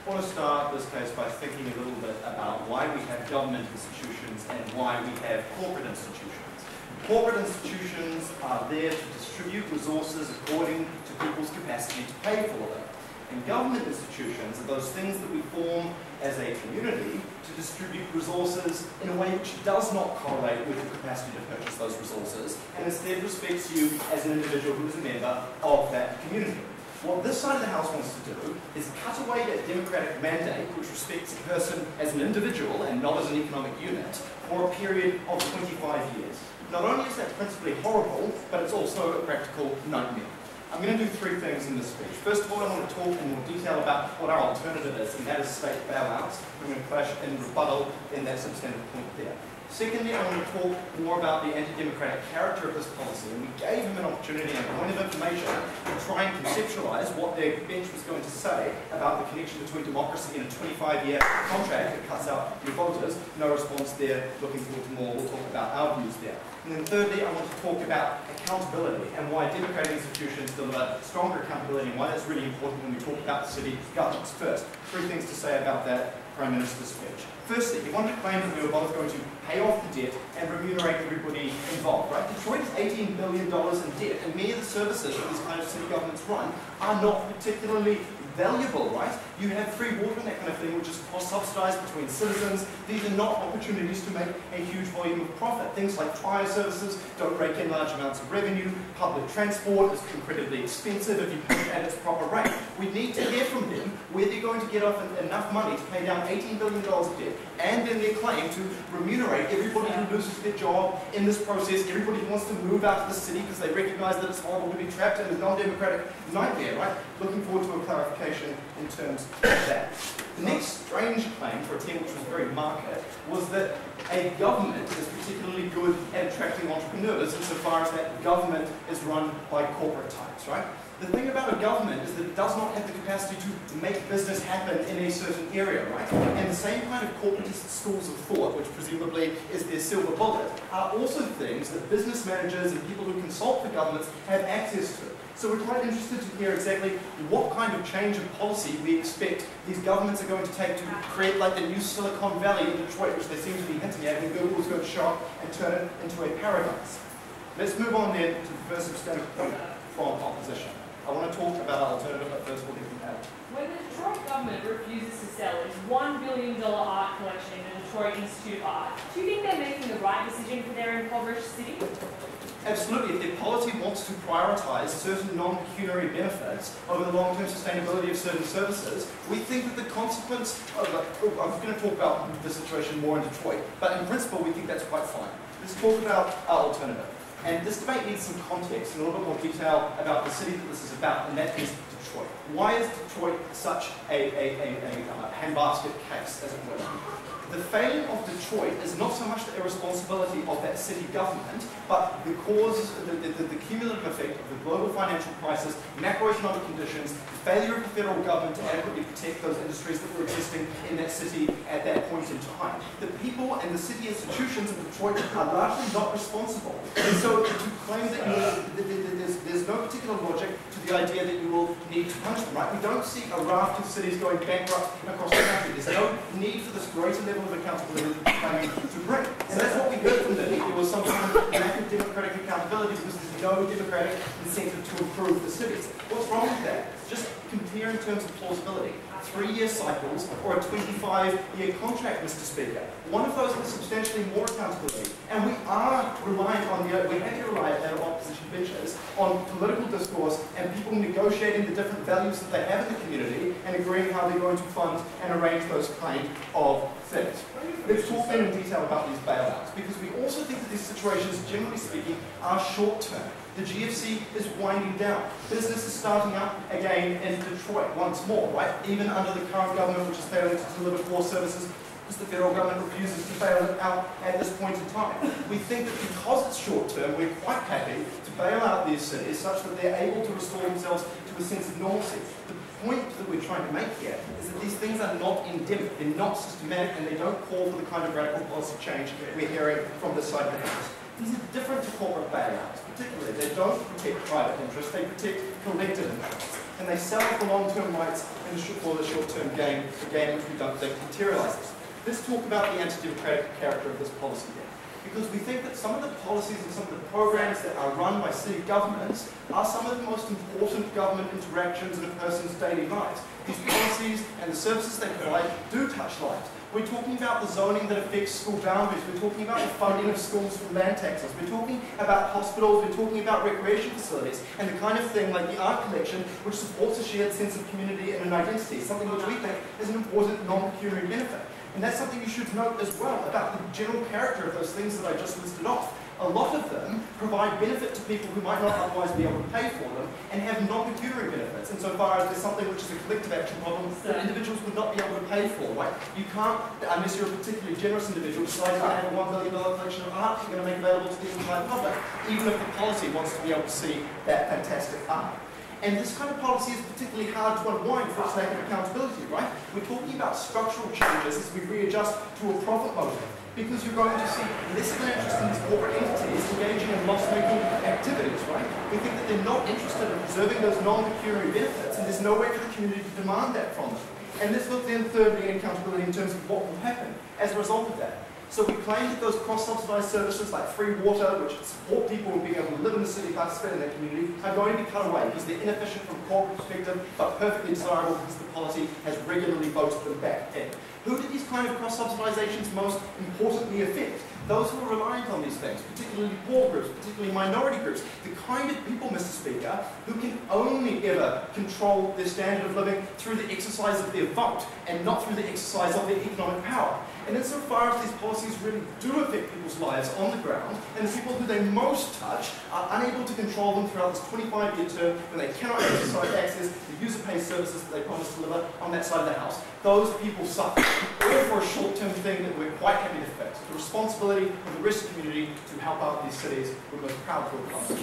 I want to start this case by thinking a little bit about why we have government institutions and why we have corporate institutions. Corporate institutions are there to distribute resources according to people's capacity to pay for them. And government institutions are those things that we form as a community to distribute resources in a way which does not correlate with your capacity to purchase those resources, and instead respects you as an individual who is a member of that community. What this side of the House wants to do is cut away that democratic mandate which respects a person as an individual and not as an economic unit for a period of 25 years. Not only is that principally horrible, but it's also a practical nightmare. I'm going to do three things in this speech. First of all, I want to talk in more detail about what our alternative is, and that is state bailouts. I'm going to clash in rebuttal in that substantive point there. Secondly, I want to talk more about the anti-democratic character of this policy, and we gave him an opportunity and a point of information to try and conceptualise what their bench was going to say about the connection between democracy and a 25-year contract that cuts out your voters. No response there, looking forward to more. We'll talk about our views there. And then thirdly, I want to talk about accountability and why democratic institutions deliver stronger accountability and why that's really important when we talk about the city governments. First, three things to say about that Prime Minister's speech. Firstly, he wanted to claim that we were both going to pay off the debt and remunerate everybody involved, right? Detroit is $18 billion in debt, and many of the services that these kind of city governments run are not particularly valuable, right? You have free water and that kind of thing, which is cross-subsidized between citizens. These are not opportunities to make a huge volume of profit. Things like fire services don't rake in large amounts of revenue. Public transport is incredibly expensive if you put it at its proper rate. We need to hear from them where they're going to get off enough money to pay down $18 billion of debt, and then their claim to remunerate everybody who loses their job in this process, everybody who wants to move out of the city because they recognize that it's horrible to be trapped in a non-democratic nightmare, right? Looking forward to a clarification in terms of that. The next strange claim for a team which was very market was that a government is particularly good at attracting entrepreneurs insofar as that government is run by corporate types, right? The thing about a government is that it does not have the capacity to make business happen in a certain area, right? And the same kind of corporatist schools of thought, which presumably is their silver bullet, are also things that business managers and people who consult for governments have access to. So we're quite interested to hear exactly what kind of change of policy we expect these governments are going to take to create like the new Silicon Valley in Detroit, which they seem to be hinting at, and Google is going to show up and turn it into a paradise. Let's move on then to the first substantive point from opposition. I want to talk about our alternative, but first we'll get from Adam. When the Detroit government refuses to sell its $1 billion art collection to Detroit Institute of Art, do you think they're making the right decision for their impoverished city? Absolutely. If their policy wants to prioritise certain non-pecuniary benefits over the long-term sustainability of certain services, we think that the consequence of I'm going to talk about the situation more in Detroit, but in principle we think that's quite fine. Let's talk about our alternative. And this debate needs some context and a little bit more detail about the city that this is about, and that is Detroit. Why is Detroit such a handbasket case, as it were? The failing of Detroit is not so much the irresponsibility of that city government, but the cause, the cumulative effect of the global financial crisis, macroeconomic conditions, the failure of the federal government to adequately protect those industries that were existing in that city at that point in time. The people and the city institutions of Detroit are largely not responsible. And so to claim that there's no particular logic to the idea that you will need to punish them, right? We don't see a raft of cities going bankrupt across the country. There's no need for this greater level of accountability to bring. And that's what we heard from them. There was some kind of lack of democratic accountability because there's no democratic incentive to improve the cities. What's wrong with that? Just compare in terms of plausibility. 3-year cycles or a 25-year contract, Mr. Speaker. One of those has substantially more accountability. And we are reliant on we're happy to rely at our opposition benches on political discourse and people negotiating the different values that they have in the community and agreeing how they're going to fund and arrange those kind of things. Let's talk then in detail about these bailouts, because we also think that these situations, generally speaking, are short-term. The GFC is winding down. Business is starting up again in Detroit once more, right? Even under the current government, which is failing to deliver core services, because the federal government refuses to bail it out at this point in time. We think that because it's short-term, we're quite happy to bail out these cities such that they're able to restore themselves to a sense of normalcy. The point that we're trying to make here is that these things are not endemic, they're not systematic, and they don't call for the kind of radical policy change we're hearing from this side of the House. These are different to corporate bailouts, particularly. They don't protect private interests, they protect collective interests. and they sell off the long-term rights for the short-term gain, which we don't think materializes. Let's talk about the anti-democratic character of this policy here. Because we think that some of the policies and some of the programs that are run by city governments are some of the most important government interactions in a person's daily lives. These policies and the services they provide do touch lives. We're talking about the zoning that affects school boundaries. We're talking about the funding of schools from land taxes. We're talking about hospitals. We're talking about recreation facilities and the kind of thing like the art collection which supports a shared sense of community and an identity, something which we think is an important non-pecuniary benefit. And that's something you should note as well about the general character of those things that I just listed off. A lot of them provide benefit to people who might not otherwise be able to pay for them and have non-pecuniary benefits insofar as there's something which is a collective action problem that individuals would not be able to pay for, right? You can't, unless you're a particularly generous individual, decide you're going to have a $1 billion collection of art you're going to make available to the entire public, even if the policy wants to be able to see that fantastic art. And this kind of policy is particularly hard to unwind for its lack of accountability, right? We're talking about structural changes as we readjust to a profit motive, because you're going to see less of an interest in these corporate entities engaging in loss-making activities, right? We think that they're not interested in preserving those non-pecuniary benefits, and there's no way for the community to demand that from them. And this will then thirdly in accountability in terms of what will happen as a result of that. So we claim that those cross-subsidized services like free water, which support people being able to live in the city, participate in their community, are going to be cut away because they're inefficient from a corporate perspective, but perfectly desirable because the policy has regularly voted them back in. Who do these kind of cross-subsidizations most importantly affect? Those who are reliant on these things, particularly poor groups, particularly minority groups, the kind of people, Mr. Speaker, who can only ever control their standard of living through the exercise of their vote and not through the exercise of their economic power. And insofar as these policies really do affect people's lives on the ground, and the people who they most touch are unable to control them throughout this 25-year term when they cannot exercise access to user-pay services that they promise to deliver on that side of the house, those people suffer. All for a short-term thing that we're quite happy to fix. The responsibility of the rest of the community to help out these cities we're most proud to accomplish.